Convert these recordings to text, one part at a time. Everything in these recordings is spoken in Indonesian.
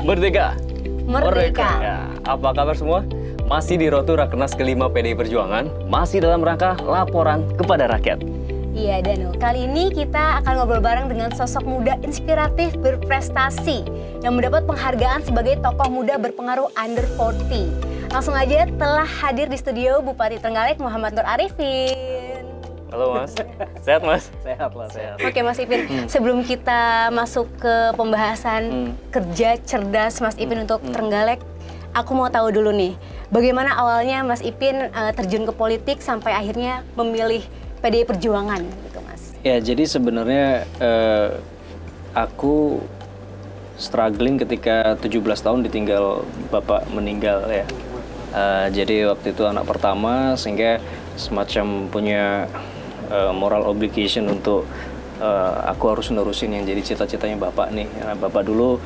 Merdeka! Merdeka! Ya, apa kabar semua? Masih di Rotu Rakernas kelima PDI Perjuangan, masih dalam rangka laporan kepada rakyat. Iya Danu, kali ini kita akan ngobrol bareng dengan sosok muda inspiratif berprestasi yang mendapat penghargaan sebagai tokoh muda berpengaruh under 40. Langsung aja telah hadir di studio Bupati Trenggalek Muhammad Nur Arifin. Halo Mas, sehat Mas? Sehat lah, sehat. Oke Mas Ipin, sebelum kita masuk ke pembahasan kerja cerdas Mas Ipin untuk Trenggalek, aku mau tahu dulu nih, bagaimana awalnya Mas Ipin terjun ke politik sampai akhirnya memilih PDI Perjuangan gitu Mas? Ya, jadi sebenarnya aku struggling ketika 17 tahun ditinggal bapak meninggal ya. Jadi waktu itu anak pertama, sehingga semacam punya moral obligation untuk aku harus nerusin yang jadi cita-citanya bapak nih. Bapak dulu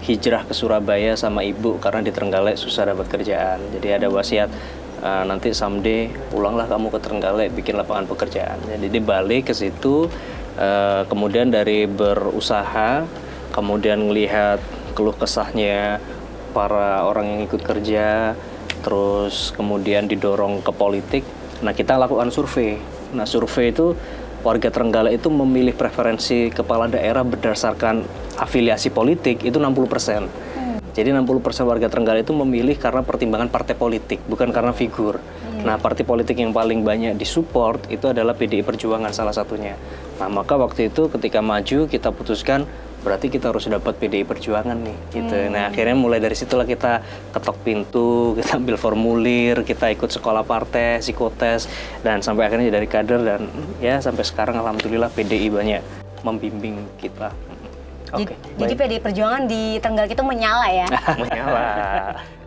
hijrah ke Surabaya sama ibu karena di Trenggalek susah dapat kerjaan. Jadi ada wasiat, nanti someday pulanglah kamu ke Trenggalek bikin lapangan pekerjaan. Jadi dia balik ke situ, kemudian dari berusaha, kemudian melihat keluh kesahnya para orang yang ikut kerja, terus kemudian didorong ke politik. Nah, kita lakukan survei. Nah, survei itu warga Trenggalek itu memilih preferensi kepala daerah berdasarkan afiliasi politik itu 60%. Jadi 60% warga Trenggalek itu memilih karena pertimbangan partai politik, bukan karena figur. Nah, partai politik yang paling banyak disupport itu adalah PDI Perjuangan salah satunya. Nah, maka waktu itu ketika maju kita putuskan berarti kita harus dapat PDI Perjuangan nih gitu. Nah, akhirnya mulai dari situlah kita ketok pintu, kita ambil formulir, kita ikut sekolah partai, psikotes, dan sampai akhirnya dari kader, dan ya sampai sekarang alhamdulillah PDI banyak membimbing kita. Oke. Jadi PDI Perjuangan di Trenggalek itu menyala ya?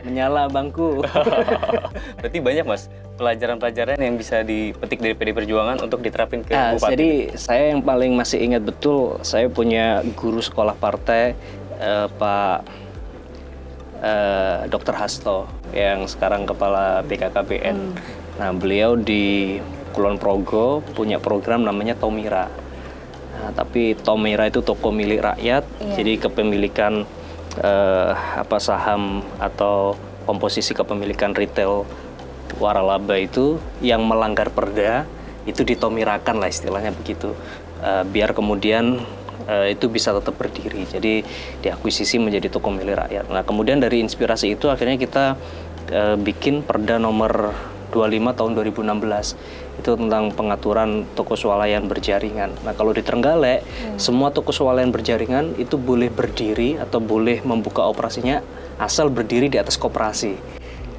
Menyala bangku. Berarti banyak Mas pelajaran-pelajaran yang bisa dipetik dari PDI Perjuangan untuk diterapin ke Bupati. Jadi saya yang paling masih ingat betul, saya punya guru sekolah partai, Pak Dr. Hasto, yang sekarang kepala BKKBN. Nah, beliau di Kulon Progo punya program namanya Tomira. Nah, tapi Tomira itu toko milik rakyat, jadi kepemilikan saham atau komposisi kepemilikan retail waralaba itu yang melanggar perda itu ditomirakan lah istilahnya begitu, biar kemudian itu bisa tetap berdiri, jadi diakuisisi menjadi toko milik rakyat. Nah, kemudian dari inspirasi itu akhirnya kita bikin Perda nomor 25 tahun 2016 itu tentang pengaturan toko swalayan berjaringan. Nah, kalau di Trenggalek semua toko swalayan berjaringan itu boleh berdiri atau boleh membuka operasinya asal berdiri di atas koperasi.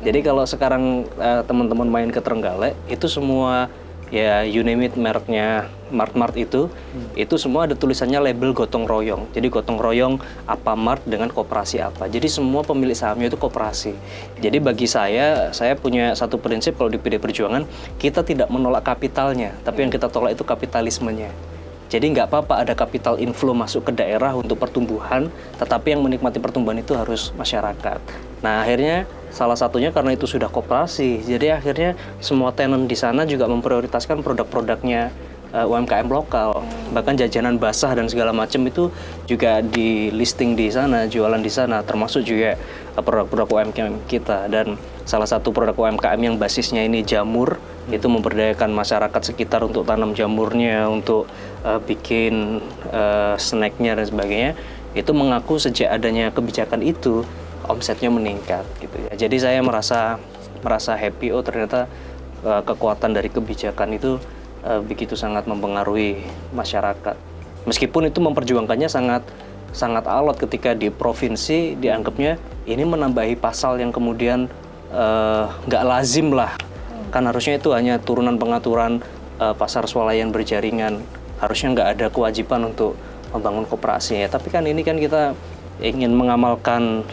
Jadi kalau sekarang teman-teman main ke Trenggalek itu semua ya you name it mereknya mart-mart itu semua ada tulisannya label gotong royong. Jadi gotong royong apa mart dengan koperasi apa. Jadi semua pemilik sahamnya itu koperasi. Jadi bagi saya punya satu prinsip kalau di PDI Perjuangan, kita tidak menolak kapitalnya, tapi yang kita tolak itu kapitalismenya. Jadi nggak apa-apa ada kapital inflow masuk ke daerah untuk pertumbuhan, tetapi yang menikmati pertumbuhan itu harus masyarakat. Nah, akhirnya salah satunya karena itu sudah koperasi, jadi akhirnya semua tenant di sana juga memprioritaskan produk-produknya UMKM lokal. Bahkan jajanan basah dan segala macam itu juga di listing di sana, jualan di sana, termasuk juga produk-produk UMKM kita. Dan salah satu produk UMKM yang basisnya ini jamur, itu memberdayakan masyarakat sekitar untuk tanam jamurnya, untuk bikin snacknya dan sebagainya. Itu mengaku sejak adanya kebijakan itu omsetnya meningkat gitu ya. Jadi saya merasa happy, oh ternyata kekuatan dari kebijakan itu begitu sangat mempengaruhi masyarakat. Meskipun itu memperjuangkannya sangat alot ketika di provinsi dianggapnya ini menambahi pasal yang kemudian nggak lazim lah. Kan harusnya itu hanya turunan pengaturan pasar swalayan berjaringan. Harusnya nggak ada kewajiban untuk membangun koperasi ya. Tapi kan ini kan kita ingin mengamalkan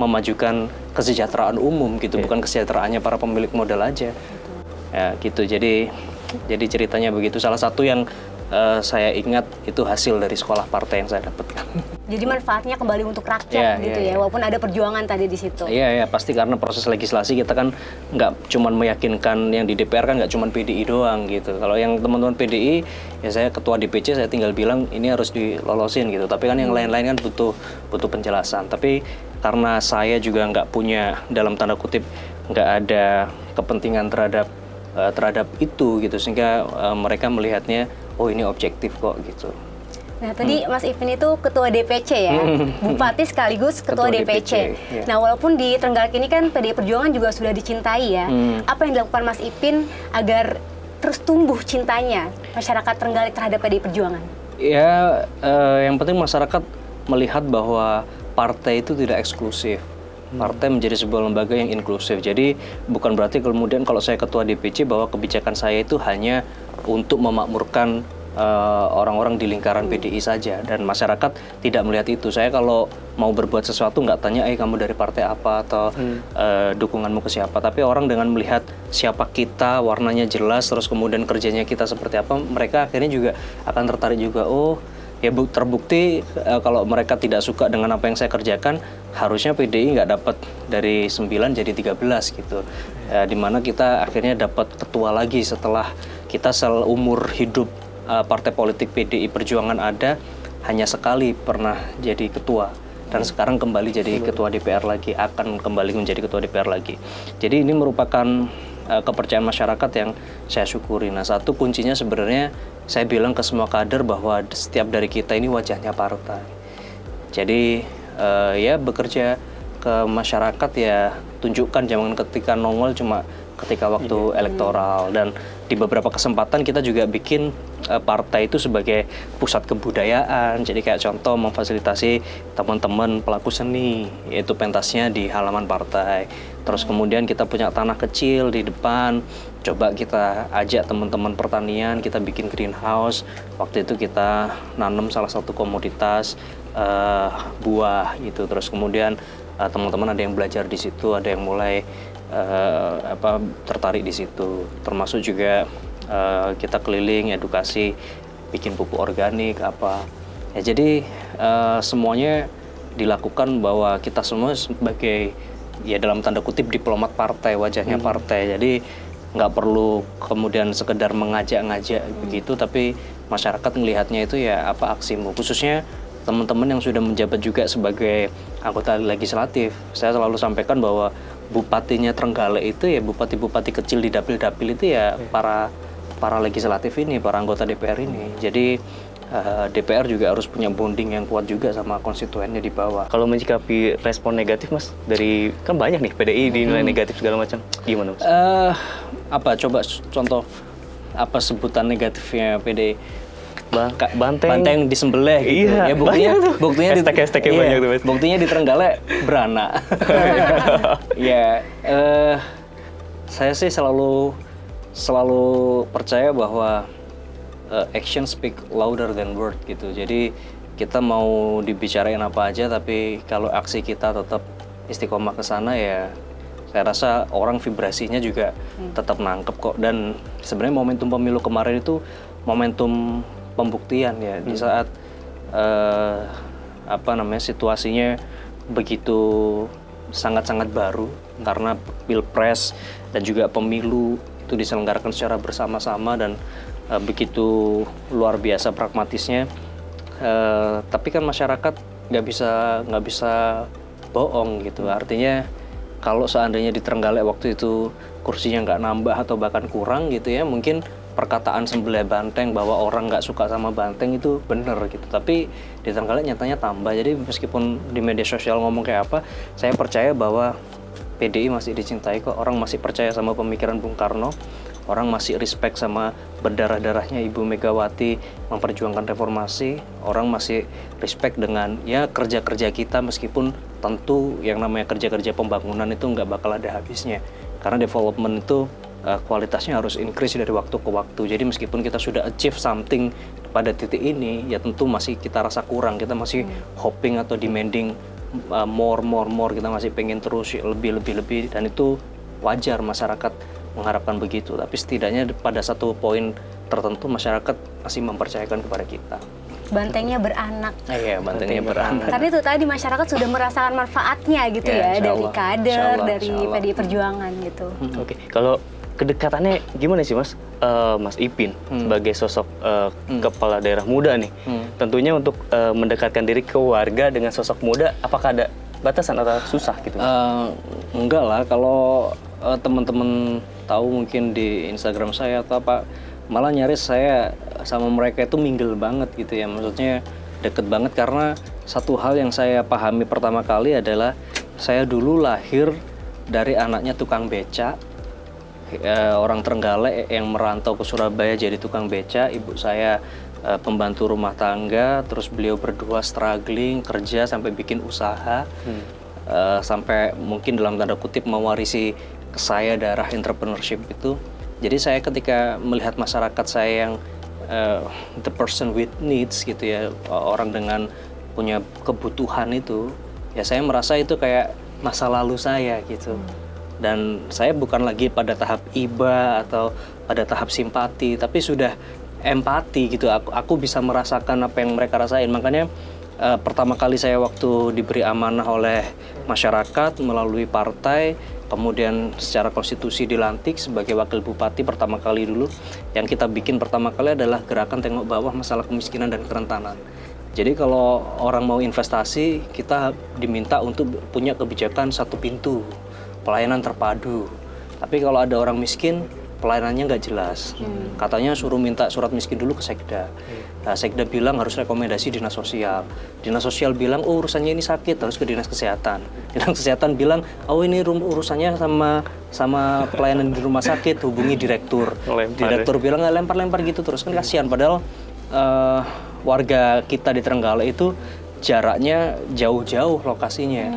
memajukan kesejahteraan umum gitu, bukan kesejahteraannya para pemilik modal aja. Ya gitu. Jadi ceritanya begitu. Salah satu yang saya ingat itu hasil dari sekolah partai yang saya dapatkan. Jadi manfaatnya kembali untuk rakyat gitu ya, walaupun ada perjuangan tadi di situ. Iya, pasti karena proses legislasi kita kan nggak cuman meyakinkan yang di DPR kan nggak cuman PDI doang gitu. Kalau yang teman-teman PDI, ya saya ketua DPC saya tinggal bilang ini harus dilolosin gitu. Tapi kan yang lain-lain kan butuh penjelasan. Tapi karena saya juga nggak punya dalam tanda kutip nggak ada kepentingan terhadap itu gitu, sehingga mereka melihatnya oh ini objektif kok gitu. Nah tadi Mas Ipin itu ketua DPC ya, bupati sekaligus ketua DPC. Ya. Nah walaupun di Trenggalek ini kan PDI Perjuangan juga sudah dicintai ya, apa yang dilakukan Mas Ipin agar terus tumbuh cintanya masyarakat Trenggalek terhadap PDI Perjuangan? Ya, yang penting masyarakat melihat bahwa partai itu tidak eksklusif. Partai menjadi sebuah lembaga yang inklusif. Jadi bukan berarti kemudian kalau saya ketua DPC bahwa kebijakan saya itu hanya untuk memakmurkan orang-orang di lingkaran PDI saja, dan masyarakat tidak melihat itu. Saya kalau mau berbuat sesuatu nggak tanya kamu dari partai apa atau dukunganmu ke siapa, tapi orang dengan melihat siapa kita, warnanya jelas, terus kemudian kerjanya kita seperti apa, mereka akhirnya juga akan tertarik juga. Oh ya, terbukti kalau mereka tidak suka dengan apa yang saya kerjakan, harusnya PDI nggak dapat dari 9 jadi 13 gitu. Dimana kita akhirnya dapat ketua lagi setelah kita seumur hidup partai politik PDI Perjuangan ada, hanya sekali pernah jadi ketua. Dan sekarang kembali jadi ketua DPR lagi, akan kembali menjadi ketua DPR lagi. Jadi ini merupakan kepercayaan masyarakat yang saya syukuri. Nah, satu kuncinya sebenarnya saya bilang ke semua kader bahwa setiap dari kita ini wajahnya partai. Jadi ya bekerja ke masyarakat ya tunjukkan, jangan ketika nongol cuma ketika waktu elektoral. Dan di beberapa kesempatan kita juga bikin partai itu sebagai pusat kebudayaan. Jadi kayak contoh memfasilitasi teman-teman pelaku seni, yaitu pentasnya di halaman partai. Terus kemudian kita punya tanah kecil di depan, coba kita ajak teman-teman pertanian, kita bikin greenhouse. Waktu itu kita nanam salah satu komoditas buah gitu. Terus kemudian teman-teman ada yang belajar di situ, ada yang mulai tertarik di situ. Termasuk juga kita keliling edukasi, bikin pupuk organik apa. Ya jadi semuanya dilakukan bahwa kita semua sebagai ya dalam tanda kutip diplomat partai, wajahnya partai. Jadi nggak perlu kemudian sekedar mengajak-ngajak begitu, tapi masyarakat melihatnya itu ya apa aksimu. Khususnya teman-teman yang sudah menjabat juga sebagai anggota legislatif. Saya selalu sampaikan bahwa bupatinya Trenggalek itu ya bupati-bupati kecil di dapil-dapil itu ya para legislatif ini, para anggota DPR ini. Jadi DPR juga harus punya bonding yang kuat juga sama konstituennya di bawah. Kalau menyikapi respon negatif Mas, dari kan banyak nih PDI dinilai negatif segala macam, gimana Mas? Coba contoh apa sebutan negatifnya PDI? Banteng disembelih gitu. Iya, ya buktinya hashtag-hashtagnya banyak tuh Mas. Buktinya di Trenggalek beranak. Ya, saya sih selalu percaya bahwa action speak louder than word gitu. Jadi kita mau dibicarain apa aja, tapi kalau aksi kita tetap istiqomah ke sana ya saya rasa orang vibrasinya juga tetap nangkep kok. Dan sebenarnya momentum pemilu kemarin itu momentum pembuktian ya, di saat situasinya begitu sangat-sangat baru karena pilpres dan juga pemilu itu diselenggarakan secara bersama-sama dan begitu luar biasa pragmatisnya. Tapi kan masyarakat nggak bisa bohong gitu. Artinya kalau seandainya di Trenggalek waktu itu kursinya nggak nambah atau bahkan kurang gitu ya, mungkin perkataan sembelih banteng bahwa orang nggak suka sama banteng itu bener gitu. Tapi di Trenggalek nyatanya tambah. Jadi meskipun di media sosial ngomong kayak apa, saya percaya bahwa PDI masih dicintai kok. Orang masih percaya sama pemikiran Bung Karno. Orang masih respect sama berdarah-darahnya Ibu Megawati memperjuangkan reformasi. Orang masih respect dengan ya kerja-kerja kita, meskipun tentu yang namanya kerja-kerja pembangunan itu nggak bakal ada habisnya. Karena development itu kualitasnya harus increase dari waktu ke waktu. Jadi meskipun kita sudah achieve something pada titik ini, ya tentu masih kita rasa kurang. Kita masih hoping atau demanding more. Kita masih pengen terus lebih. Dan itu wajar masyarakat mengharapkan begitu. Tapi setidaknya pada satu poin tertentu masyarakat masih mempercayakan kepada kita. Bantengnya beranak. Iya, bantengnya beranak. Karena itu tadi masyarakat sudah merasakan manfaatnya gitu ya, insya dari Allah. kader, Insya Allah, dari insya Allah. PDI Perjuangan gitu. Oke, kalau kedekatannya gimana sih Mas? Mas Ipin sebagai sosok kepala daerah muda nih, tentunya untuk mendekatkan diri ke warga dengan sosok muda, apakah ada batasan atau susah gitu? Enggak lah, kalau teman-teman tahu mungkin di Instagram saya atau apa, malah nyaris saya sama mereka itu mingle banget gitu ya, maksudnya deket banget karena satu hal yang saya pahami pertama kali adalah saya dulu lahir dari anaknya tukang beca, orang Trenggalek yang merantau ke Surabaya jadi tukang beca, ibu saya pembantu rumah tangga, terus beliau berdua struggling kerja sampai bikin usaha, sampai mungkin dalam tanda kutip mewarisi ke saya darah entrepreneurship itu. Jadi saya ketika melihat masyarakat saya yang the person with needs gitu ya, orang dengan punya kebutuhan itu, ya saya merasa itu kayak masa lalu saya gitu. Dan saya bukan lagi pada tahap iba atau pada tahap simpati, tapi sudah empati gitu. Aku bisa merasakan apa yang mereka rasain. Makanya pertama kali saya waktu diberi amanah oleh masyarakat melalui partai, kemudian secara konstitusi dilantik sebagai wakil bupati pertama kali dulu, yang kita bikin pertama kali adalah gerakan tengok bawah masalah kemiskinan dan kerentanan. Jadi kalau orang mau investasi, kita diminta untuk punya kebijakan satu pintu, pelayanan terpadu. Tapi kalau ada orang miskin, pelayanannya nggak jelas. Katanya suruh minta surat miskin dulu ke Sekda. Nah, Sekda bilang harus rekomendasi dinas sosial. Dinas sosial bilang, oh urusannya ini sakit, harus ke dinas kesehatan. Dinas kesehatan bilang, oh ini urusannya sama pelayanan di rumah sakit, hubungi direktur. Direktur bilang nggak lempar-lempar gitu terus, kan kasihan. Padahal warga kita di Trenggalek itu jaraknya jauh-jauh lokasinya.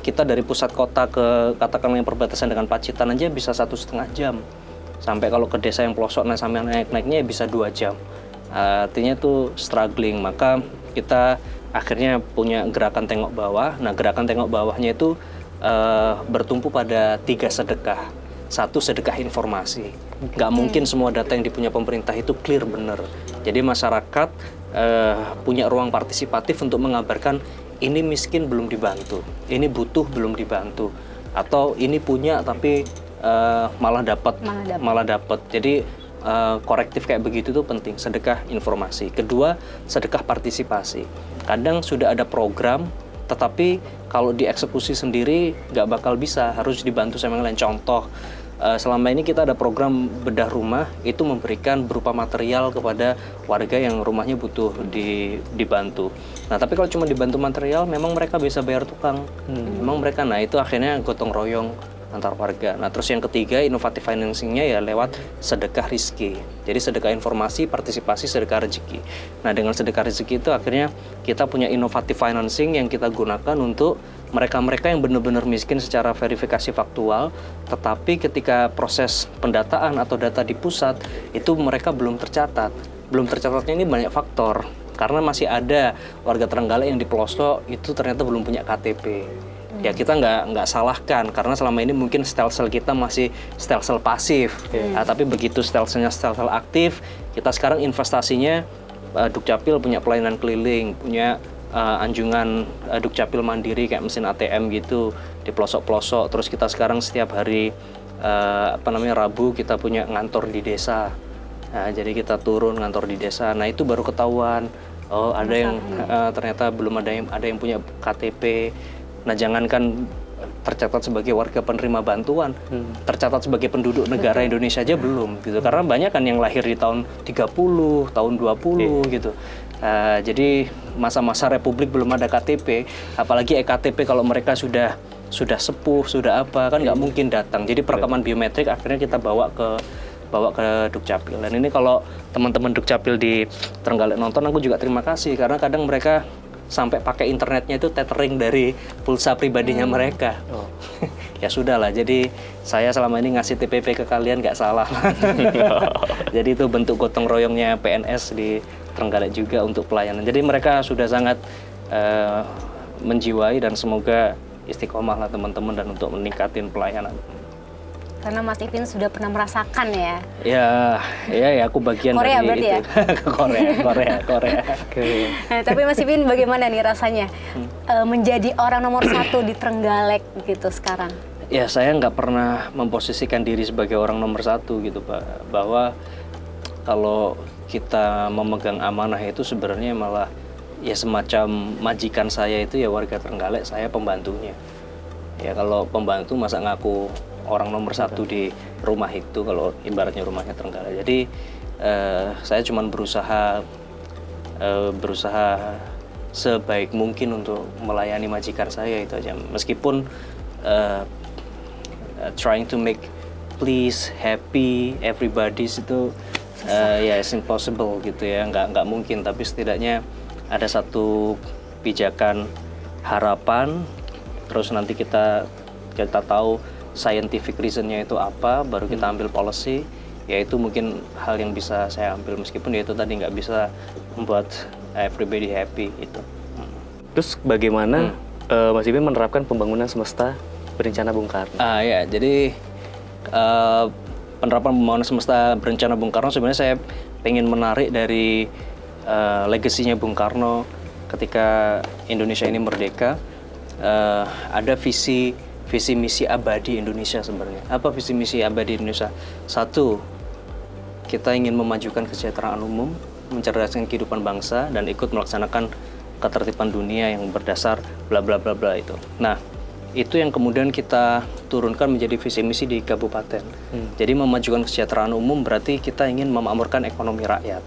Kita dari pusat kota ke katakanlah yang perbatasan dengan Pacitan aja bisa 1,5 jam. Sampai kalau ke desa yang pelosok sampai naik-naiknya bisa 2 jam. Artinya tuh struggling. Maka kita akhirnya punya gerakan tengok bawah. Nah, gerakan tengok bawahnya itu bertumpu pada 3 sedekah. 1, sedekah informasi. Nggak mungkin semua data yang dipunya pemerintah itu clear bener. Jadi masyarakat punya ruang partisipatif untuk mengabarkan ini miskin belum dibantu, ini butuh belum dibantu, atau ini punya tapi malah dapat. Jadi korektif kayak begitu tuh penting, sedekah informasi. Kedua, sedekah partisipasi. Kadang sudah ada program, tetapi kalau dieksekusi sendiri nggak bakal bisa, harus dibantu sama yang lain. Contoh, selama ini kita ada program bedah rumah, itu memberikan berupa material kepada warga yang rumahnya butuh dibantu. Nah, tapi kalau cuma dibantu material, memang mereka bisa bayar tukang. Memang mereka, nah itu akhirnya gotong royong antar warga. Nah, terus yang ketiga, inovatif financingnya ya lewat sedekah rizki. Jadi sedekah informasi, partisipasi, sedekah rezeki. Nah, dengan sedekah rezeki itu akhirnya kita punya inovatif financing yang kita gunakan untuk mereka-mereka yang benar-benar miskin secara verifikasi faktual, tetapi ketika proses pendataan atau data di pusat, itu mereka belum tercatat. Belum tercatatnya ini banyak faktor, karena masih ada warga Trenggalek yang di pelosok itu ternyata belum punya KTP. Ya kita nggak salahkan, karena selama ini mungkin stelsel kita masih stelsel pasif. Nah, tapi begitu stelselnya stelsel aktif, kita sekarang investasinya, Dukcapil punya pelayanan keliling, punya anjungan Dukcapil mandiri kayak mesin ATM gitu di pelosok-pelosok. Terus kita sekarang setiap hari Rabu kita punya ngantor di desa. Nah, jadi kita turun ngantor di desa. Nah, itu baru ketahuan, oh ada yang ternyata belum ada yang punya KTP. Nah, jangankan tercatat sebagai warga penerima bantuan, tercatat sebagai penduduk negara Indonesia aja belum gitu. Karena banyak kan yang lahir di tahun 30, tahun 20 gitu. Jadi masa-masa Republik belum ada KTP, apalagi EKTP kalau mereka sudah sepuh, sudah apa, kan nggak mungkin datang. Jadi perekaman biometrik akhirnya kita bawa ke Dukcapil. Dan ini kalau teman-teman Dukcapil di Trenggalek nonton, aku juga terima kasih, karena kadang mereka sampai pakai internetnya itu tethering dari pulsa pribadinya mereka. Ya sudah lah, jadi saya selama ini ngasih TPP ke kalian nggak salah. Jadi itu bentuk gotong royongnya PNS di Trenggalek juga untuk pelayanan. Jadi mereka sudah sangat menjiwai, dan semoga istiqomah lah teman-teman dan untuk meningkatin pelayanan. Karena Mas Ipin sudah pernah merasakan ya. Ya, aku bagian Korea dari berarti itu. ya? Korea. Nah, tapi Mas Ipin bagaimana nih rasanya menjadi orang nomor 1 di Trenggalek gitu sekarang? Ya, saya nggak pernah memposisikan diri sebagai orang nomor 1 gitu, Pak. Bahwa kalau kita memegang amanah itu sebenarnya malah ya semacam majikan saya itu ya warga Trenggalek, saya pembantunya. Ya kalau pembantu masa ngaku orang nomor 1 di rumah itu, kalau ibaratnya rumahnya Trenggalek. Jadi saya cuma berusaha sebaik mungkin untuk melayani majikan saya itu aja. Meskipun trying to make please happy everybody itu ya it's impossible gitu ya, nggak mungkin. Tapi setidaknya ada satu pijakan harapan, terus nanti kita tahu scientific reasonnya itu apa, baru kita ambil policy. Yaitu mungkin hal yang bisa saya ambil, meskipun ya itu tadi nggak bisa membuat everybody happy itu. Terus bagaimana Mas Ipin menerapkan pembangunan semesta berencana Bung Karno? Ya, jadi penerapan pembangunan semesta berencana Bung Karno sebenarnya saya pengen menarik dari legasinya Bung Karno ketika Indonesia ini merdeka. Ada visi misi abadi Indonesia sebenarnya. Apa visi misi abadi Indonesia? 1, kita ingin memajukan kesejahteraan umum, mencerdaskan kehidupan bangsa, dan ikut melaksanakan ketertiban dunia yang berdasar bla bla bla bla itu. Nah, itu yang kemudian kita turunkan menjadi visi misi di kabupaten. Jadi memajukan kesejahteraan umum berarti kita ingin memakmurkan ekonomi rakyat.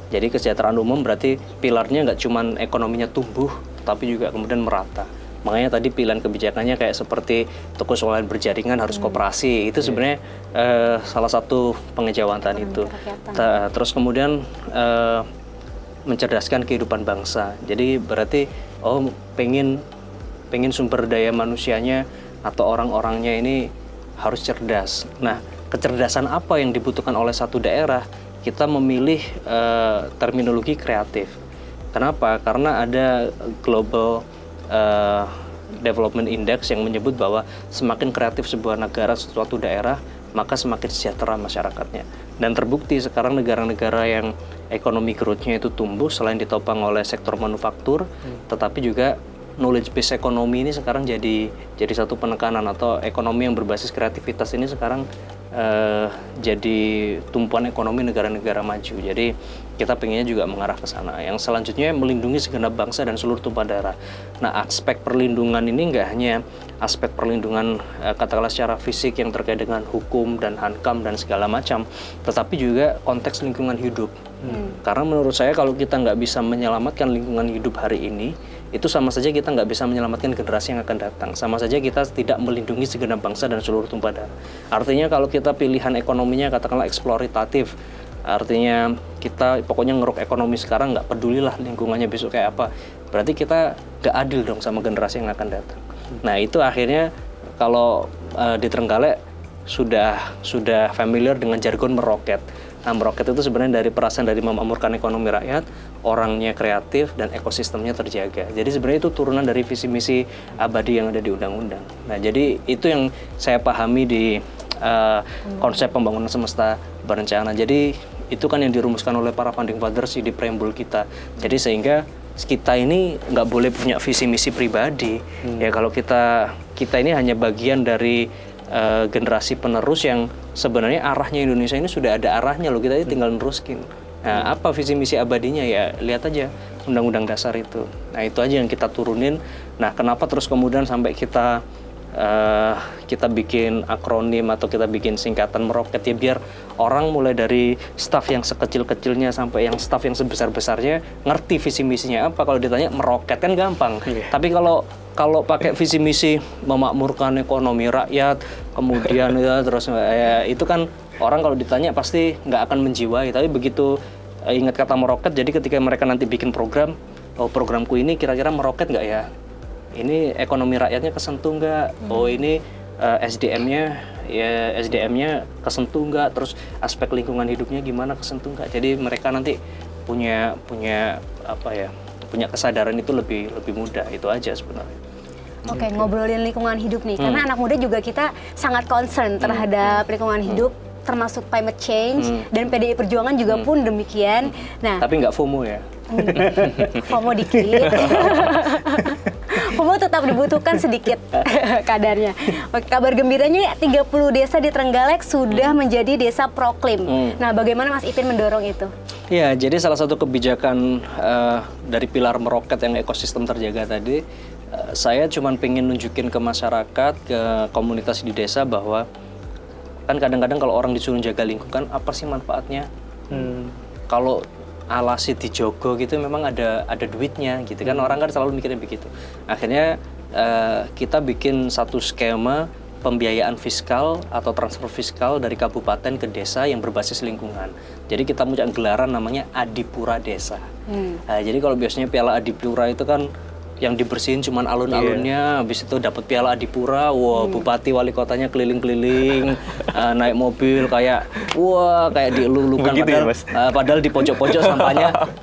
Jadi kesejahteraan umum berarti pilarnya nggak cuma ekonominya tumbuh, tapi juga kemudian merata. Makanya tadi pilihan kebijakannya kayak seperti toko online berjaringan harus koperasi. Itu sebenarnya salah satu pengejawatan itu. Terus kemudian mencerdaskan kehidupan bangsa. Jadi berarti pengen sumber daya manusianya atau orang-orangnya ini harus cerdas. Nah, kecerdasan apa yang dibutuhkan oleh satu daerah? Kita memilih terminologi kreatif. Kenapa? Karena ada global development index yang menyebut bahwa semakin kreatif sebuah negara, suatu daerah, maka semakin sejahtera masyarakatnya. Dan terbukti sekarang negara-negara yang ekonomi growth-nya itu tumbuh selain ditopang oleh sektor manufaktur, tetapi juga knowledge based ekonomi ini sekarang jadi satu penekanan, atau ekonomi yang berbasis kreativitas ini sekarang jadi tumpuan ekonomi negara-negara maju. Jadi kita pengennya juga mengarah ke sana. Yang selanjutnya melindungi segenap bangsa dan seluruh tumpah darah. Nah, aspek perlindungan ini nggak hanya aspek perlindungan katakanlah secara fisik yang terkait dengan hukum dan hankam dan segala macam, tetapi juga konteks lingkungan hidup. Karena menurut saya kalau kita nggak bisa menyelamatkan lingkungan hidup hari ini, itu sama saja kita nggak bisa menyelamatkan generasi yang akan datang. Sama saja kita tidak melindungi segenap bangsa dan seluruh tumpah darah. Artinya kalau kita pilihan ekonominya katakanlah eksploitatif, artinya kita pokoknya ngeruk ekonomi sekarang, nggak pedulilah lingkungannya besok kayak apa, berarti kita nggak adil dong sama generasi yang akan datang. Nah, itu akhirnya kalau di Trenggalek sudah familiar dengan jargon meroket. Nah, meroket itu sebenarnya dari perasaan dari memakmurkan ekonomi rakyat, orangnya kreatif, dan ekosistemnya terjaga. Jadi sebenarnya itu turunan dari visi misi abadi yang ada di undang-undang. Nah, jadi itu yang saya pahami di konsep pembangunan semesta berencana. Jadi itu kan yang dirumuskan oleh para founding fathers di preambul kita. Jadi sehingga kita ini nggak boleh punya visi misi pribadi. Ya kalau kita ini hanya bagian dari generasi penerus yang sebenarnya arahnya Indonesia ini sudah ada arahnya loh, kita ini tinggal neruskin. Nah, apa visi misi abadinya? Ya lihat aja Undang-Undang Dasar itu. Nah, itu aja yang kita turunin. Nah, kenapa terus kemudian sampai kita bikin akronim atau kita bikin singkatan meroket, ya biar orang mulai dari staf yang sekecil-kecilnya sampai yang staf yang sebesar-besarnya ngerti visi misinya apa. Kalau ditanya meroket kan gampang, tapi kalau pakai visi misi memakmurkan ekonomi rakyat, kemudian ya terus itu kan orang kalau ditanya pasti nggak akan menjiwai. Tapi begitu ingat kata meroket, jadi ketika mereka nanti bikin program, programku ini kira-kira meroket nggak ya? Ini ekonomi rakyatnya kesentuh nggak? Oh ini SDM-nya kesentuh nggak? Terus aspek lingkungan hidupnya gimana, kesentuh nggak? Jadi mereka nanti punya kesadaran itu lebih mudah. Itu aja sebenarnya. Oke, ngobrolin lingkungan hidup nih, karena anak muda juga kita sangat concern terhadap lingkungan hidup, termasuk climate change, dan PDI Perjuangan juga pun demikian. Nah, Tapi nggak FOMO ya? FOMO dikit. FOMO tetap dibutuhkan sedikit kadarnya. Oke, kabar gembiranya 30 desa di Trenggalek sudah menjadi desa proklim. Nah, bagaimana Mas Ipin mendorong itu? Ya, jadi salah satu kebijakan dari pilar meroket yang ekosistem terjaga tadi, saya cuma pengen nunjukin ke masyarakat, ke komunitas di desa bahwa kan kadang-kadang kalau orang disuruh jaga lingkungan, apa sih manfaatnya? Kalau alasi dijogo gitu memang ada duitnya gitu kan, orang kan selalu mikirnya begitu. Akhirnya kita bikin satu skema pembiayaan fiskal atau transfer fiskal dari kabupaten ke desa yang berbasis lingkungan. Jadi kita punya gelaran namanya Adipura Desa. Jadi kalau biasanya Piala Adipura itu kan yang dibersihin cuman alun-alunnya, habis itu dapat Piala Adipura, wah bupati wali kotanya keliling-keliling, naik mobil kayak dielulukan, padahal di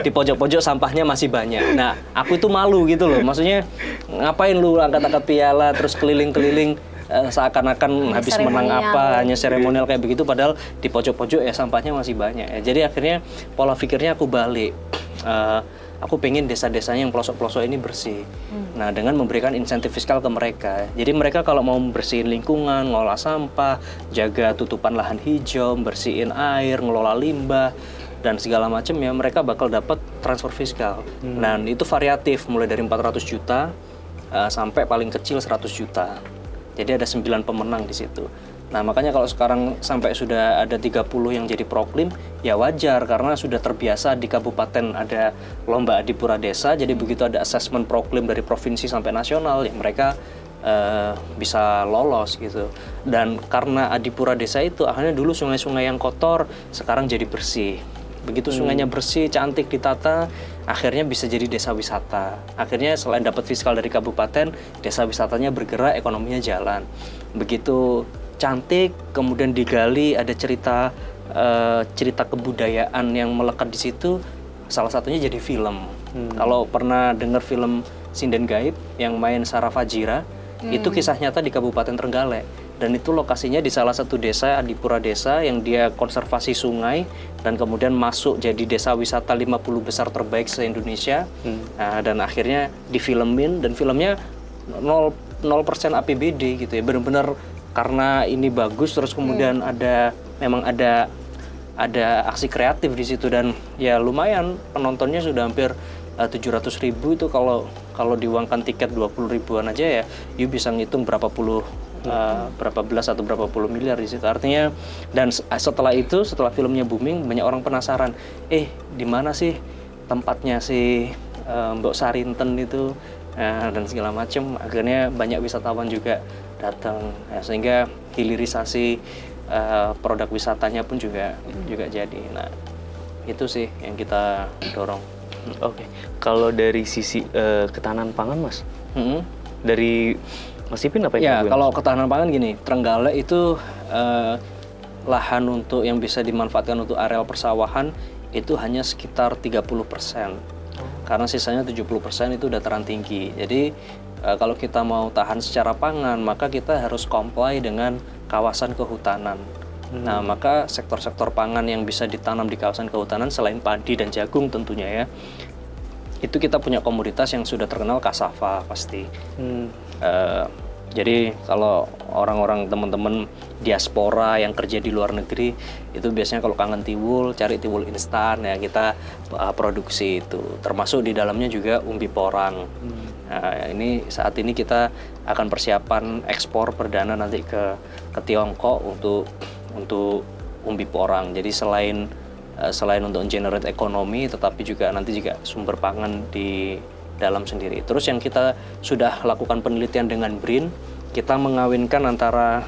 pojok-pojok sampahnya masih banyak. Nah, aku itu malu gitu loh, maksudnya ngapain lu angkat-angkat piala terus keliling-keliling seakan-akan habis menang apa, hanya seremonial kayak begitu, padahal di pojok-pojok ya sampahnya masih banyak ya. Jadi akhirnya pola pikirnya aku balik. Aku pengen desa-desanya yang pelosok-pelosok ini bersih. Nah, dengan memberikan insentif fiskal ke mereka. Jadi mereka kalau mau bersihin lingkungan, ngelola sampah, jaga tutupan lahan hijau, bersihin air, ngelola limbah, dan segala macam ya, mereka bakal dapat transfer fiskal. Nah, itu variatif, mulai dari 400 juta sampai paling kecil 100 juta. Jadi ada 9 pemenang di situ. Nah, makanya kalau sekarang sampai sudah ada 30 yang jadi proklim, ya wajar karena sudah terbiasa di kabupaten ada lomba Adipura Desa, jadi begitu ada assessment proklim dari provinsi sampai nasional, ya mereka bisa lolos gitu. Dan karena Adipura Desa itu akhirnya dulu sungai-sungai yang kotor sekarang jadi bersih. Begitu sungainya bersih, cantik, ditata, akhirnya bisa jadi desa wisata. Akhirnya selain dapat fiskal dari kabupaten, desa wisatanya bergerak, ekonominya jalan. Begitu cantik, kemudian digali ada cerita kebudayaan yang melekat di situ, salah satunya jadi film. Kalau pernah dengar film Sinden Gaib yang main Sarah Fajira, itu kisah nyata di Kabupaten Trenggalek, dan itu lokasinya di salah satu desa, Adipura Desa, yang dia konservasi sungai dan kemudian masuk jadi desa wisata 50 besar terbaik se-Indonesia. Nah, dan akhirnya difilmin, dan filmnya 0% APBD gitu ya, benar-benar karena ini bagus, terus kemudian memang ada aksi kreatif di situ, dan ya lumayan penontonnya sudah hampir 700.000 itu kalau diuangkan tiket 20 ribuan aja ya, you bisa ngitung berapa belas atau berapa puluh miliar di situ. Artinya, dan setelah filmnya booming, banyak orang penasaran, di mana sih tempatnya si Mbok Sarinten itu, dan segala macam. Akhirnya banyak wisatawan juga datang, ya, sehingga hilirisasi produk wisatanya pun juga jadi. Nah, itu sih yang kita dorong. Oke, kalau dari sisi ketahanan pangan, Mas, dari Mas Ipin apa yang kalau ketahanan pangan gini, Trenggalek itu lahan untuk yang bisa dimanfaatkan untuk areal persawahan itu hanya sekitar 30%. Karena sisanya 70% itu dataran tinggi. Jadi kalau kita mau tahan secara pangan, maka kita harus comply dengan kawasan kehutanan. Nah, maka sektor-sektor pangan yang bisa ditanam di kawasan kehutanan selain padi dan jagung tentunya ya, itu kita punya komoditas yang sudah terkenal, cassava pasti. Jadi kalau orang-orang teman-teman diaspora yang kerja di luar negeri itu biasanya kalau kangen tiwul, cari tiwul instan ya, kita produksi itu. Termasuk di dalamnya juga umbi porang. Nah, saat ini kita akan persiapan ekspor perdana nanti ke Tiongkok untuk umbi porang. Jadi selain untuk generate ekonomi, tetapi juga nanti juga sumber pangan di dalam sendiri. Terus yang kita sudah lakukan penelitian dengan BRIN, kita mengawinkan antara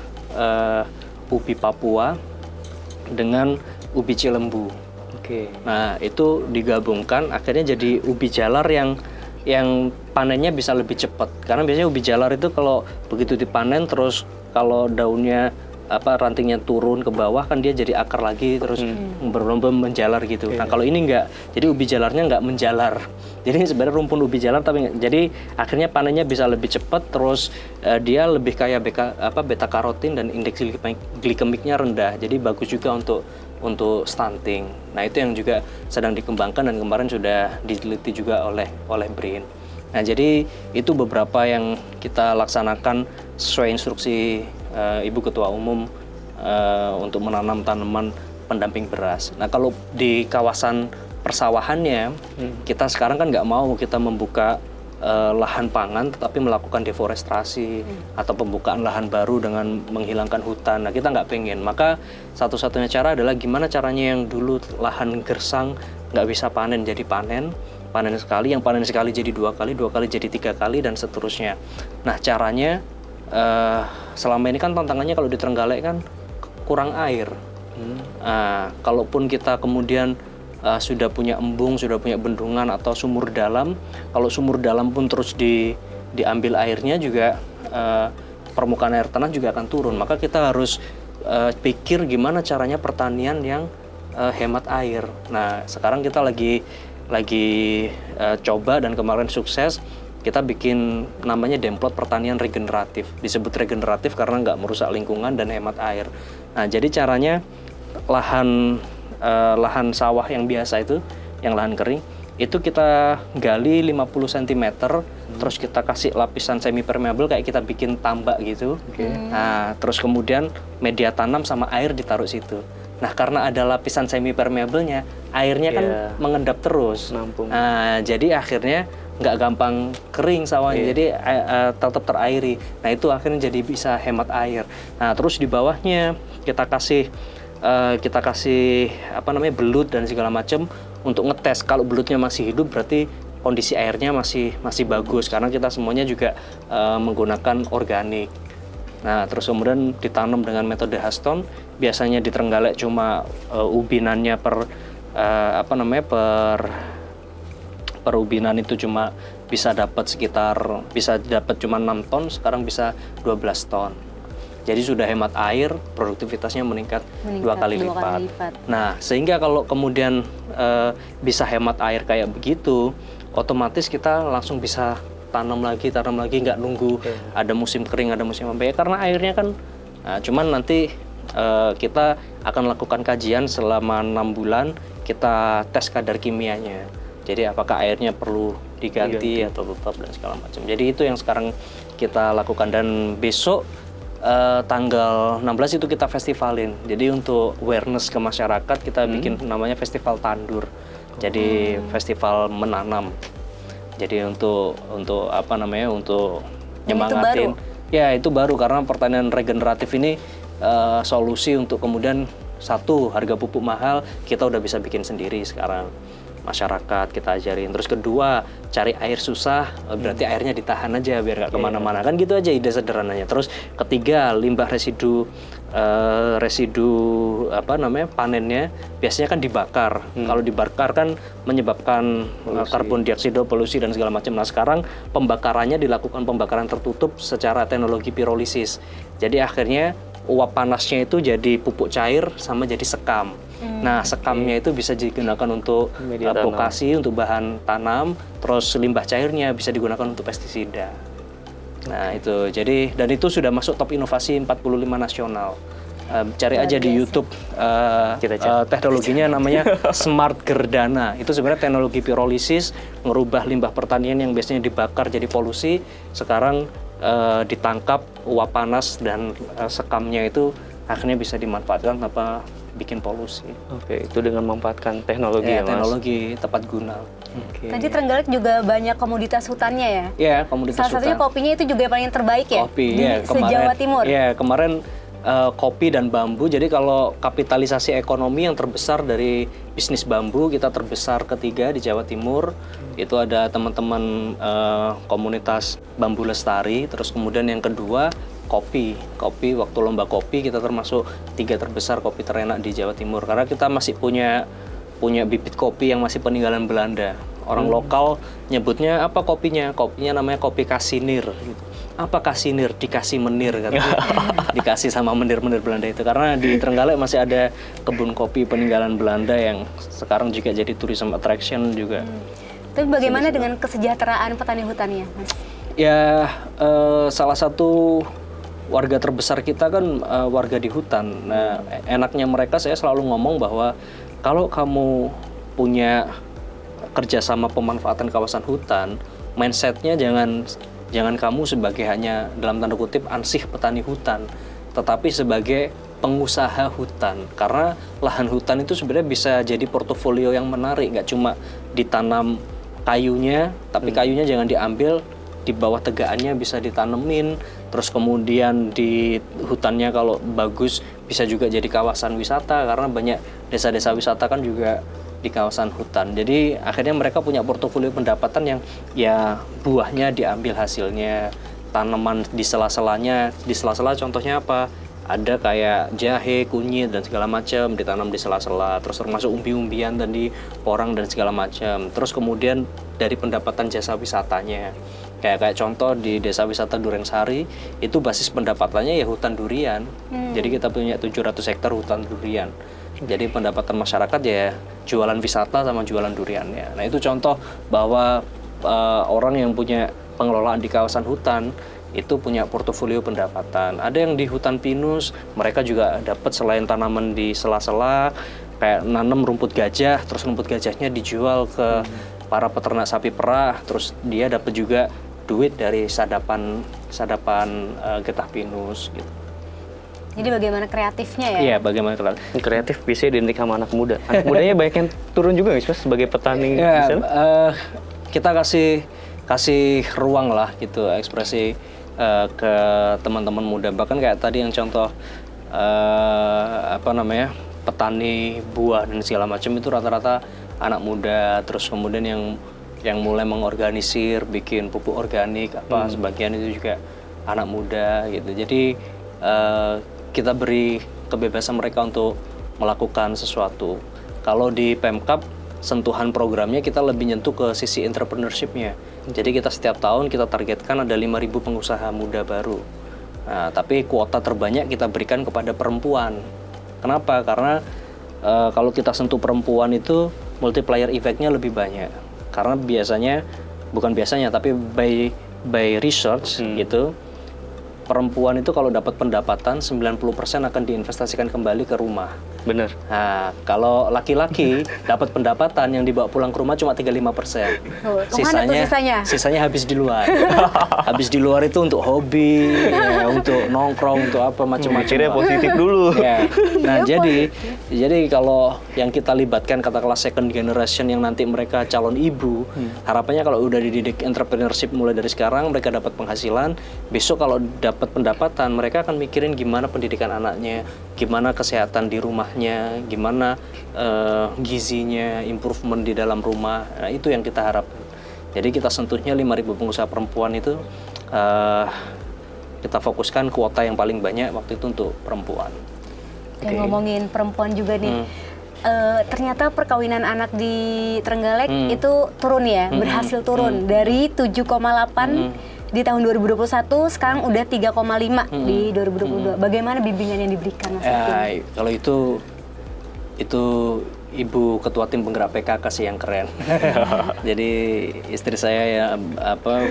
ubi Papua dengan ubi Cilembu. Nah, itu digabungkan akhirnya jadi ubi jalar yang panennya bisa lebih cepat. Karena biasanya ubi jalar itu kalau begitu dipanen, terus kalau daunnya rantingnya turun ke bawah kan dia jadi akar lagi terus berlomba menjalar gitu. Nah kalau ini enggak, jadi ubi jalarnya enggak menjalar. Jadi sebenarnya rumpun ubi jalar tapi jadi akhirnya panennya bisa lebih cepat, terus dia lebih kaya beta karotin dan indeks glikemiknya rendah. Jadi bagus juga untuk stunting. Nah itu yang juga sedang dikembangkan dan kemarin sudah diteliti juga oleh BRIN. Nah jadi itu beberapa yang kita laksanakan sesuai instruksi Ibu Ketua Umum untuk menanam tanaman pendamping beras. Nah kalau di kawasan persawahannya, kita sekarang kan nggak mau kita membuka lahan pangan tetapi melakukan deforestasi atau pembukaan lahan baru dengan menghilangkan hutan. Nah kita nggak pengen, maka satu-satunya cara adalah gimana caranya yang dulu lahan gersang nggak bisa panen jadi panen sekali, yang panen sekali jadi 2 kali jadi 3 kali dan seterusnya. Nah caranya selama ini kan tantangannya kalau di Trenggalek kan kurang air. Kalaupun kita kemudian sudah punya embung, sudah punya bendungan atau sumur dalam, kalau sumur dalam pun terus diambil airnya juga permukaan air tanah juga akan turun. Maka kita harus pikir gimana caranya pertanian yang hemat air. Nah sekarang kita lagi coba dan kemarin sukses, kita bikin namanya Demplot Pertanian Regeneratif. Disebut regeneratif karena nggak merusak lingkungan dan hemat air. Nah jadi caranya lahan sawah yang biasa itu, yang lahan kering, itu kita gali 50 cm, terus kita kasih lapisan semi permeable kayak kita bikin tambak gitu. Nah terus kemudian media tanam sama air ditaruh situ. Nah karena ada lapisan semi permeable-nya, airnya kan mengendap terus. Nah jadi akhirnya nggak gampang kering sawahnya, jadi tetap terairi. Nah itu akhirnya jadi bisa hemat air. Nah terus di bawahnya kita kasih belut dan segala macam untuk ngetes. Kalau belutnya masih hidup berarti kondisi airnya masih bagus karena kita semuanya juga menggunakan organik. Nah terus kemudian ditanam dengan metode Haston. Biasanya di Trenggalek cuma ubinannya per ubinan itu cuma bisa dapat cuma 6 ton, sekarang bisa 12 ton. Jadi sudah hemat air, produktivitasnya meningkat 2 kali lipat. Nah sehingga kalau kemudian bisa hemat air kayak begitu, otomatis kita langsung bisa tanam lagi, nggak nunggu ada musim kering, ada musim apa ya, karena airnya kan cuman nanti kita akan lakukan kajian selama 6 bulan, kita tes kadar kimianya. Jadi apakah airnya perlu diganti atau tetap dan segala macam. Jadi itu yang sekarang kita lakukan, dan besok tanggal 16 itu kita festivalin. Jadi untuk awareness ke masyarakat kita bikin namanya Festival Tandur. Jadi festival menanam. Jadi untuk nyemangatin. Ya itu baru karena pertanian regeneratif ini solusi untuk kemudian satu, harga pupuk mahal kita udah bisa bikin sendiri sekarang, masyarakat kita ajarin. Terus kedua, cari air susah, berarti airnya ditahan aja biar nggak kemana-mana, kan gitu aja ide sederhananya. Terus ketiga, limbah residu panennya biasanya kan dibakar. Kalau dibakar kan menyebabkan karbon dioksida, polusi dan segala macam. Nah sekarang pembakarannya dilakukan pembakaran tertutup secara teknologi pirolisis. Jadi akhirnya uap panasnya itu jadi pupuk cair sama jadi sekam. Nah sekamnya itu bisa digunakan untuk vokasi, untuk bahan tanam, terus limbah cairnya bisa digunakan untuk pestisida. Nah itu, jadi dan itu sudah masuk top inovasi 45 nasional. Cari aja di YouTube, teknologinya namanya Smart Gerdana. Itu sebenarnya teknologi pirolisis, ngerubah limbah pertanian yang biasanya dibakar jadi polusi, sekarang ditangkap uap panas dan sekamnya itu akhirnya bisa dimanfaatkan tanpa bikin polusi. Oke, itu dengan memanfaatkan teknologi ya, Mas? Teknologi tepat guna. Tadi Trenggalek juga banyak komoditas hutannya ya? Iya, komoditas hutan. Salah satunya kopinya itu juga yang paling terbaik ya? Kopi, di se-Jawa Timur? Iya, kemarin kopi dan bambu. Jadi kalau kapitalisasi ekonomi yang terbesar dari bisnis bambu, kita terbesar ketiga di Jawa Timur. Itu ada teman-teman komunitas Bambu Lestari. Terus kemudian yang kedua kopi. Waktu lomba kopi kita termasuk 3 terbesar kopi terenak di Jawa Timur. Karena kita masih punya bibit kopi yang masih peninggalan Belanda. Orang lokal nyebutnya apa kopinya? Kopinya namanya kopi Kasinir gitu. Apa Kasinir? Dikasih menir katanya. Dikasih sama menir-menir Belanda itu. Karena di Trenggalek masih ada kebun kopi peninggalan Belanda yang sekarang juga jadi tourism attraction juga. Tapi bagaimana dengan kesejahteraan petani hutannya, Mas? Ya, salah satu warga terbesar kita kan warga di hutan. Nah, enaknya mereka, saya selalu ngomong bahwa kalau kamu punya kerjasama pemanfaatan kawasan hutan, mindsetnya jangan kamu sebagai hanya dalam tanda kutip ansih petani hutan, tetapi sebagai pengusaha hutan. Karena lahan hutan itu sebenarnya bisa jadi portofolio yang menarik, nggak cuma ditanam kayunya, tapi kayunya jangan diambil, di bawah tegaannya bisa ditanemin, terus kemudian di hutannya kalau bagus bisa juga jadi kawasan wisata, karena banyak desa-desa wisata kan juga di kawasan hutan. Jadi akhirnya mereka punya portofolio pendapatan yang ya buahnya diambil hasilnya, tanaman di sela-selanya, di sela-sela contohnya apa? Ada kayak jahe, kunyit dan segala macam ditanam di sela-sela, terus termasuk umbi-umbian dan di porang dan segala macam. Terus kemudian dari pendapatan jasa wisatanya, kayak contoh di desa wisata Durensari itu basis pendapatannya ya hutan durian. Jadi kita punya 700 hektar hutan durian. Jadi pendapatan masyarakat ya jualan wisata sama jualan duriannya. Nah itu contoh bahwa orang yang punya pengelolaan di kawasan hutan itu punya portofolio pendapatan. Ada yang di hutan pinus, mereka juga dapat selain tanaman di sela-sela, kayak nanam rumput gajah, terus rumput gajahnya dijual ke para peternak sapi perah, terus dia dapat juga duit dari sadapan getah pinus gitu. Jadi bagaimana kreatifnya ya? Iya, bagaimana Kreatif bisa identik sama anak muda. Anak mudanya banyak yang turun juga nggak sih, Mas, sebagai petani di ya, sana? Kita kasih ruang lah gitu ekspresi ke teman-teman muda. Bahkan kayak tadi yang contoh petani buah dan segala macam itu rata-rata anak muda. Terus kemudian yang mulai mengorganisir, bikin pupuk organik sebagian itu juga anak muda gitu. Jadi kita beri kebebasan mereka untuk melakukan sesuatu. Kalau di Pemkab, sentuhan programnya kita lebih nyentuh ke sisi entrepreneurship-nya. Jadi kita setiap tahun kita targetkan ada 5.000 pengusaha muda baru. Nah, tapi kuota terbanyak kita berikan kepada perempuan. Kenapa? Karena kalau kita sentuh perempuan itu multiplier effect-nya lebih banyak. Karena tapi by research gitu, perempuan itu kalau dapat pendapatan 90% akan diinvestasikan kembali ke rumah. Bener. Nah, kalau laki-laki dapat pendapatan yang dibawa pulang ke rumah cuma 35%. Sisanya habis di luar. Habis di luar itu untuk hobi, ya, untuk nongkrong, untuk apa macam-macam. Mikirnya positif dulu. Ya. Nah, jadi kalau yang kita libatkan katakanlah second generation yang nanti mereka calon ibu, harapannya kalau udah dididik entrepreneurship mulai dari sekarang, mereka dapat penghasilan, besok kalau dapat pendapatan, mereka akan mikirin gimana pendidikan anaknya, gimana kesehatan di rumahnya, gimana gizinya, improvement di dalam rumah. Nah, itu yang kita harapkan. Jadi kita sentuhnya 5.000 pengusaha perempuan itu, kita fokuskan kuota yang paling banyak waktu itu untuk perempuan. Dan ngomongin perempuan juga nih, ternyata perkawinan anak di Trenggalek itu turun ya, berhasil turun dari 7,8 di tahun 2021, sekarang udah 3,5 di 2022. Bagaimana bimbingan yang diberikan, Mas? Kalau itu Ibu Ketua Tim Penggerak PKK sih yang keren. Jadi istri saya ya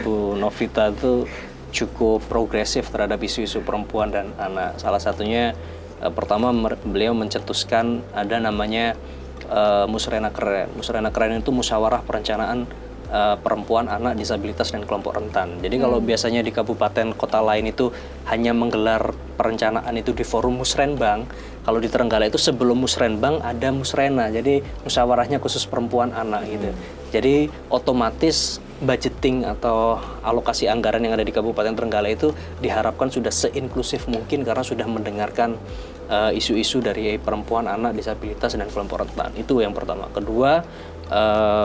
Bu Novita itu cukup progresif terhadap isu-isu perempuan dan anak. Salah satunya pertama beliau mencetuskan ada namanya Musrena Keren. Musrena Keren itu musyawarah perencanaan perempuan, anak, disabilitas, dan kelompok rentan. Jadi kalau biasanya di kabupaten kota lain itu hanya menggelar perencanaan itu di forum musrenbang, kalau di Trenggalek itu sebelum musrenbang ada musrena, jadi musyawarahnya khusus perempuan, anak gitu. Jadi otomatis budgeting atau alokasi anggaran yang ada di Kabupaten Trenggalek itu diharapkan sudah seinklusif mungkin karena sudah mendengarkan isu-isu dari perempuan, anak, disabilitas, dan kelompok rentan. Itu yang pertama. Kedua,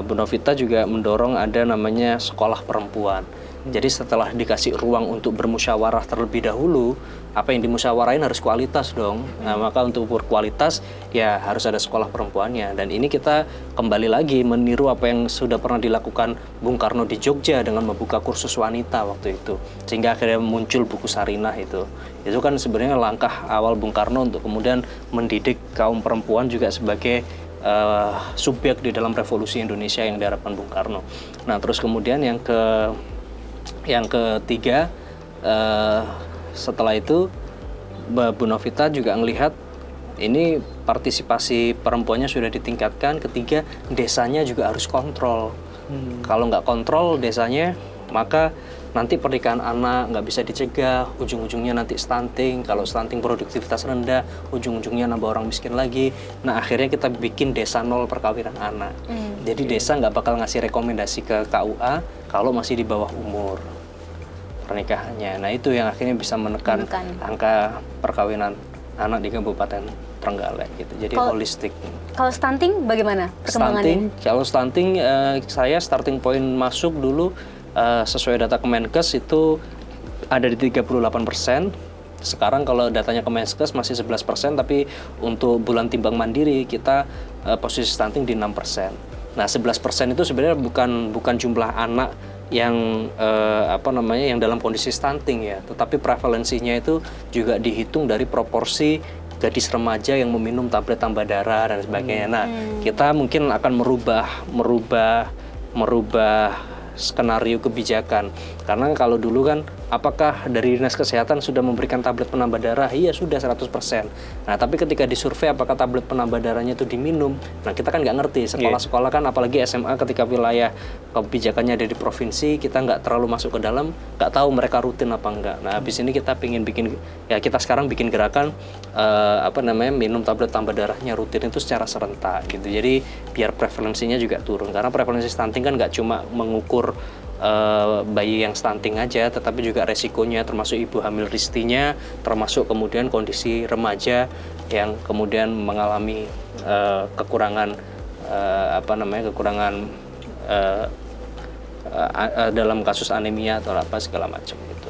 Bu Novita juga mendorong ada namanya sekolah perempuan. Jadi setelah dikasih ruang untuk bermusyawarah terlebih dahulu, apa yang dimusyawarahin harus kualitas dong. Nah, maka untuk berkualitas ya harus ada sekolah perempuannya. Dan ini kita kembali lagi meniru apa yang sudah pernah dilakukan Bung Karno di Jogja dengan membuka kursus wanita waktu itu. Sehingga akhirnya muncul buku Sarinah itu. Itu kan sebenarnya langkah awal Bung Karno untuk kemudian mendidik kaum perempuan juga sebagai subjek di dalam revolusi Indonesia yang diharapkan Bung Karno. Nah, terus kemudian yang ketiga, setelah itu Bu Novita juga melihat ini partisipasi perempuannya sudah ditingkatkan. Ketiga, desanya juga harus kontrol. Kalau nggak kontrol desanya, maka nanti pernikahan anak nggak bisa dicegah, ujung-ujungnya nanti stunting. Kalau stunting produktivitas rendah, ujung-ujungnya nambah orang miskin lagi. Nah, akhirnya kita bikin desa nol perkawinan anak. Jadi desa nggak bakal ngasih rekomendasi ke KUA kalau masih di bawah umur pernikahannya. Nah, itu yang akhirnya bisa menekan angka perkawinan anak di Kabupaten Trenggalek gitu. Jadi holistik. Kalau stunting bagaimana perkembangannya? Kalau stunting, saya starting point masuk dulu sesuai data Kemenkes itu ada di 38%. Sekarang kalau datanya Kemenkes masih 11%, tapi untuk bulan timbang mandiri kita posisi stunting di 6%. Nah, 11% itu sebenarnya bukan jumlah anak yang yang dalam kondisi stunting ya, tetapi prevalensinya itu juga dihitung dari proporsi gadis remaja yang meminum tablet tambah darah dan sebagainya. Nah, kita mungkin akan merubah skenario kebijakan. Karena kalau dulu kan, apakah dari Dinas Kesehatan sudah memberikan tablet penambah darah? Iya, sudah 100%. Nah, tapi ketika disurvei apakah tablet penambah darahnya itu diminum? Nah, kita kan nggak ngerti. Sekolah-sekolah kan, apalagi SMA ketika wilayah kebijakannya ada di provinsi, kita nggak terlalu masuk ke dalam, nggak tahu mereka rutin apa enggak. Nah, habis ini kita kita sekarang bikin gerakan, minum tablet tambah darahnya rutin itu secara serentak gitu. Jadi, biar prevalensinya juga turun. Karena prevalensi stunting kan nggak cuma mengukur bayi yang stunting aja, tetapi juga resikonya termasuk ibu hamil ristinya, termasuk kemudian kondisi remaja yang kemudian mengalami kekurangan dalam kasus anemia atau apa segala macam gitu.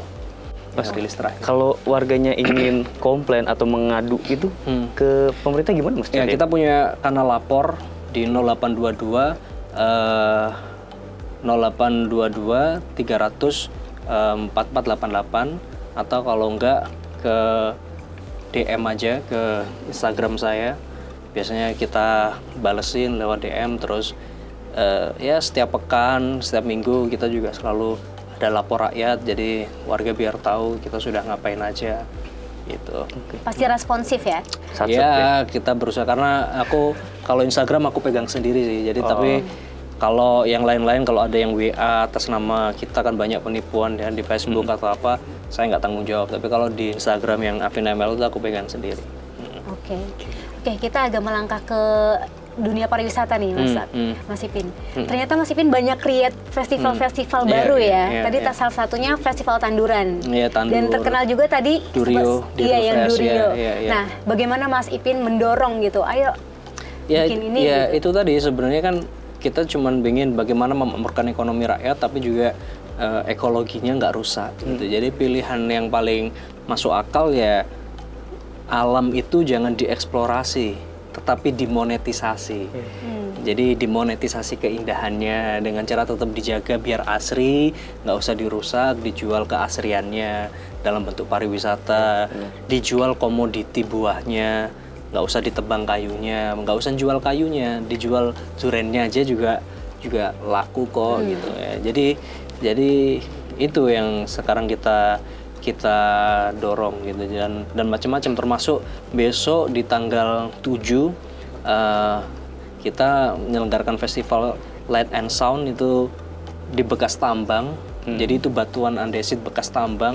Pas rilis terakhir. Kalau warganya ingin komplain atau mengadu itu ke pemerintah gimana Mas? Ya, kita punya kanal lapor di 0822 0822 300 4488, atau kalau enggak ke DM aja ke Instagram saya. Biasanya kita balesin lewat DM. Terus ya setiap pekan, setiap minggu kita juga selalu ada lapor rakyat, jadi warga biar tahu kita sudah ngapain aja gitu. Pasti responsif ya? Ya, kita berusaha, karena kalau Instagram aku pegang sendiri sih. Jadi tapi kalau yang lain-lain, kalau ada yang WA atas nama kita kan banyak penipuan ya di Facebook atau apa, saya nggak tanggung jawab. Tapi kalau di Instagram yang Afin ML itu aku pegang sendiri. Oke, kita agak melangkah ke dunia pariwisata nih Mas Ipin. Ternyata Mas Ipin banyak create festival-festival baru ya. Tadi salah satunya Festival Tanduran. Tandur. Dan terkenal juga tadi Durio. yang Durio. Nah, bagaimana Mas Ipin mendorong gitu? Ayo bikin ini gitu. Itu tadi sebenarnya kan kita cuma ingin bagaimana memakmurkan ekonomi rakyat, tapi juga ekologinya nggak rusak gitu. Jadi pilihan yang paling masuk akal ya, alam itu jangan dieksplorasi, tetapi dimonetisasi. Jadi dimonetisasi keindahannya dengan cara tetap dijaga biar asri, nggak usah dirusak, dijual keasriannya dalam bentuk pariwisata, dijual komoditi buahnya, nggak usah ditebang kayunya, nggak usah jual kayunya, dijual durennya aja juga laku kok gitu ya. Jadi itu yang sekarang kita dorong gitu, dan macam-macam, termasuk besok di tanggal 7 kita menyelenggarakan festival Light and Sound itu di bekas tambang. Jadi itu batuan andesit bekas tambang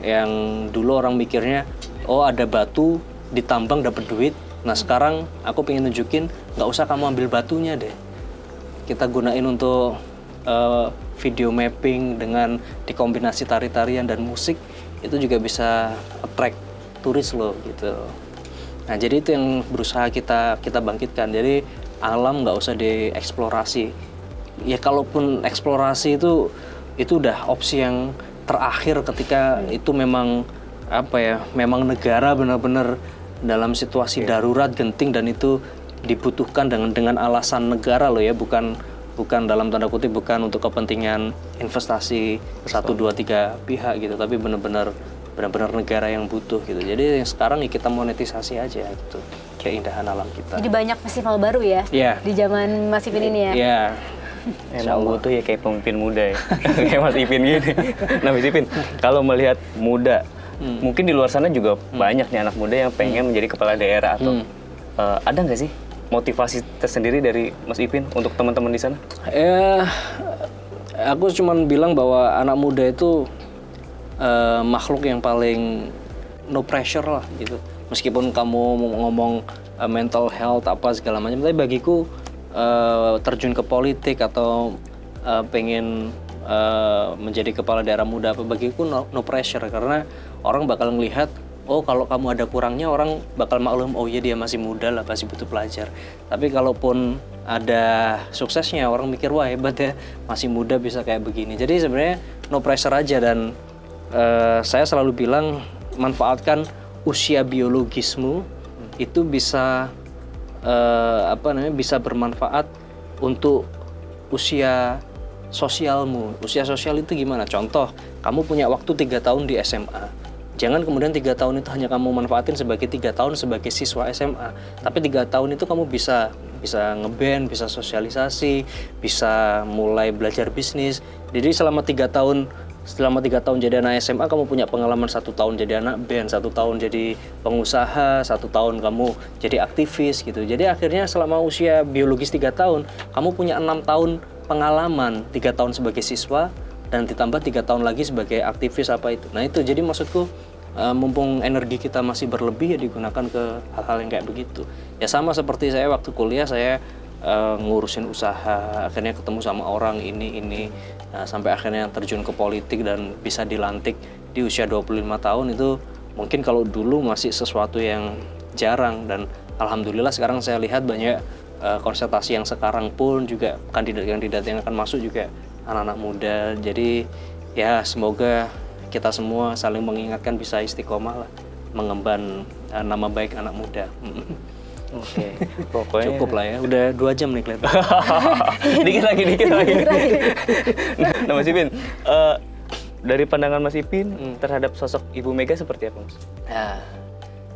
yang dulu orang mikirnya ada batu ditambang dapat duit. Nah, sekarang aku pengen nunjukin nggak usah kamu ambil batunya deh, kita gunain untuk video mapping dengan dikombinasi tari-tarian dan musik, itu juga bisa attract turis loh gitu. Nah, jadi itu yang berusaha kita bangkitkan. Jadi alam nggak usah dieksplorasi. Ya kalaupun eksplorasi itu udah opsi yang terakhir ketika itu memang apa ya, memang negara benar-benar dalam situasi darurat genting dan itu dibutuhkan dengan alasan negara loh ya, bukan dalam tanda kutip bukan untuk kepentingan investasi 1, 2, 3 pihak gitu, tapi benar-benar negara yang butuh gitu. Jadi yang sekarang ya kita monetisasi aja gitu keindahan alam kita. Jadi banyak festival baru ya di zaman Mas Ipin ini ya. Iya. Emang butuh ya kayak pemimpin muda ya. Kayak Mas Ipin gitu. Nah Mas Ipin, kalau melihat muda, mungkin di luar sana juga banyak nih anak muda yang pengen menjadi kepala daerah atau ada nggak sih motivasi tersendiri dari Mas Ipin untuk teman-teman di sana? Aku cuma bilang bahwa anak muda itu makhluk yang paling no pressure lah gitu. Meskipun kamu ngomong mental health apa segala macam, tapi bagiku terjun ke politik atau pengen menjadi kepala daerah muda apa, bagiku no pressure, karena orang bakal ngelihat oh kalau kamu ada kurangnya orang bakal maklum, oh iya dia masih muda lah, masih butuh pelajar. Tapi kalaupun ada suksesnya orang mikir wah hebat ya, masih muda bisa kayak begini. Jadi sebenarnya no pressure aja, dan saya selalu bilang manfaatkan usia biologismu itu bisa bisa bermanfaat untuk usia sosialmu. Usia sosial itu gimana? Contoh, kamu punya waktu 3 tahun di SMA. Jangan kemudian 3 tahun itu hanya kamu manfaatin sebagai 3 tahun sebagai siswa SMA, tapi 3 tahun itu kamu bisa ngeband, bisa sosialisasi, bisa mulai belajar bisnis. Jadi selama 3 tahun jadi anak SMA, kamu punya pengalaman 1 tahun jadi anak band, 1 tahun jadi pengusaha, 1 tahun kamu jadi aktivis gitu. Jadi akhirnya selama usia biologis 3 tahun, kamu punya 6 tahun pengalaman, 3 tahun sebagai siswa dan ditambah 3 tahun lagi sebagai aktivis apa itu. Nah itu jadi maksudku mumpung energi kita masih berlebih ya digunakan ke hal-hal yang kayak begitu. Ya sama seperti saya waktu kuliah, saya ngurusin usaha, akhirnya ketemu sama orang ini sampai akhirnya terjun ke politik dan bisa dilantik di usia 25 tahun. Itu mungkin kalau dulu masih sesuatu yang jarang, dan alhamdulillah sekarang saya lihat banyak konsultasi yang sekarang pun juga kandidat-kandidat yang akan masuk juga anak-anak muda. Jadi ya semoga kita semua saling mengingatkan, bisa istiqomah lah mengemban nama baik anak muda. Oke, pokoknya cukup lah ya, udah 2 jam nih kelihatan. dikit lagi. Nah Mas Ipin, dari pandangan Mas Ipin terhadap sosok Ibu Mega seperti apa Mas? Nah,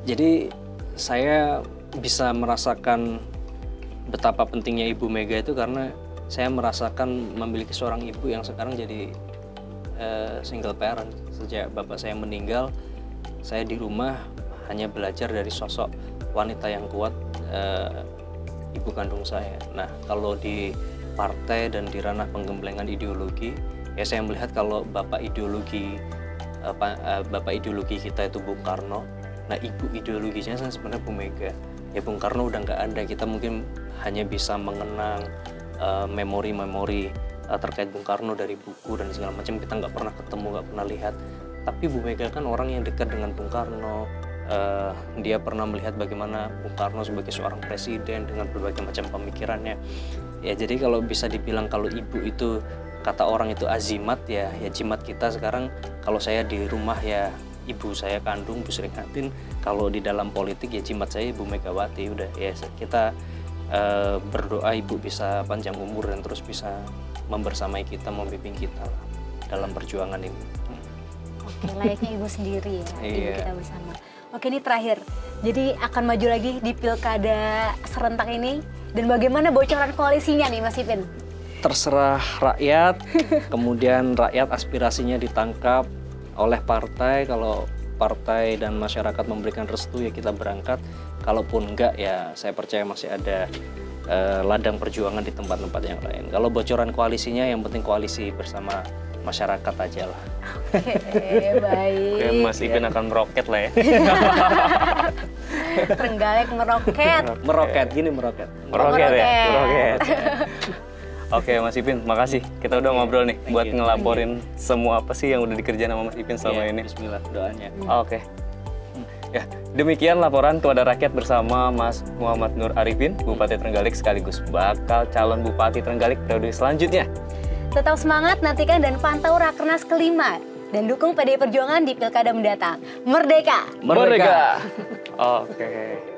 jadi saya bisa merasakan betapa pentingnya Ibu Mega itu karena saya merasakan memiliki seorang ibu yang sekarang jadi single parent. Sejak bapak saya meninggal, saya di rumah hanya belajar dari sosok wanita yang kuat, ibu kandung saya. Nah, kalau di partai dan di ranah penggemblengan ideologi, ya saya melihat kalau bapak ideologi kita itu Bung Karno. Nah, ibu ideologinya kan sebenarnya Bu Mega. Ya Bung Karno udah nggak ada, kita mungkin hanya bisa mengenang memori-memori terkait Bung Karno dari buku dan segala macam. Kita nggak pernah ketemu, nggak pernah lihat. Tapi Bu Mega kan orang yang dekat dengan Bung Karno. Dia pernah melihat bagaimana Bung Karno sebagai seorang presiden dengan berbagai macam pemikirannya. Ya jadi kalau bisa dibilang kalau ibu itu, kata orang itu azimat, ya jimat kita sekarang. Kalau saya di rumah ya ibu saya kandung, Bu Sri Hartini. Kalau di dalam politik ya jimat saya Ibu Megawati. Udah ya kita berdoa ibu bisa panjang umur dan terus bisa membersamai kita, membimbing kita dalam perjuangan ini. Oke, layaknya ibu sendiri ya, ibu Iya. kita bersama. Oke, ini terakhir. Jadi akan maju lagi di pilkada serentak ini, dan bagaimana bocoran koalisinya nih Mas Ipin? Terserah rakyat, kemudian rakyat aspirasinya ditangkap oleh partai. Kalau partai dan masyarakat memberikan restu ya kita berangkat. Kalaupun enggak ya saya percaya masih ada ladang perjuangan di tempat-tempat yang lain. Kalau bocoran koalisinya yang penting koalisi bersama masyarakat aja lah. Oke, baik. Oke, Mas Ipin akan meroket lah ya. Trenggalek meroket. Meroket, gini meroket. Meroket ya? Meroket. Meroket. Oke Mas Ipin, makasih. Kita udah ngobrol nih buat ngelaporin semua apa sih yang udah dikerjain sama Mas Ipin selama Iya, ini. Bismillah doanya. Oke. Ya, demikian laporan kepada rakyat bersama Mas Muhammad Nur Arifin, Bupati Trenggalek sekaligus bakal calon Bupati Trenggalek periode selanjutnya. Tetap semangat, nantikan dan pantau Rakernas kelima. Dan dukung PDI Perjuangan di Pilkada mendatang. Merdeka! Merdeka! Oke.